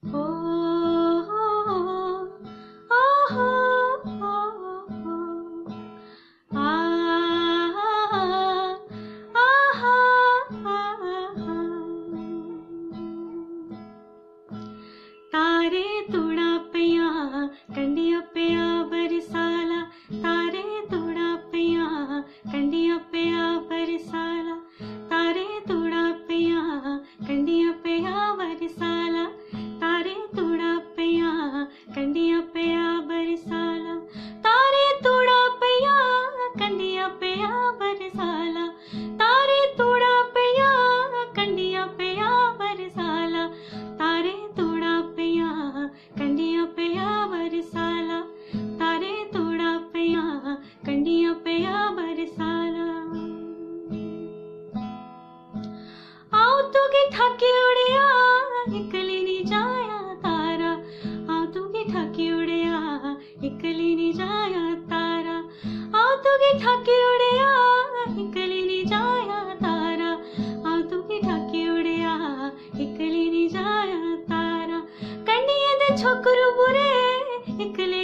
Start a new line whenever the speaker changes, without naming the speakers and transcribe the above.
ओ हो ओ हो आ तारे तोड़ा पिया कंडिया पिया बरसाला तारे तोड़ा पिया कंडिया पिया बरसाला तारे तोड़ा पिया कंडिया पिया बरसाला तारे तोड़ा पिया कंडिया पिया बरसाला तारे तोड़ा पिया कंडिया पिया बरसाला तारे तोड़ा पिया कंडिया पिया बरसाला तारे तोड़ा पिया कंडिया पिया बरसाला तारे तोड़ा पिया कंडिया पिया बरसाला आओ तुगे ठाके उड़िया इकली नी जाया तारा आओ तुगे ठाके उड़िया इकली नी जाया तारा आओ तुगे ठाके उड़िया इकली नी जाया तारा आओ तुगे ठाके उड़िया इकली नी जाया तारा कंडिये दे छोकरू बुरे इकली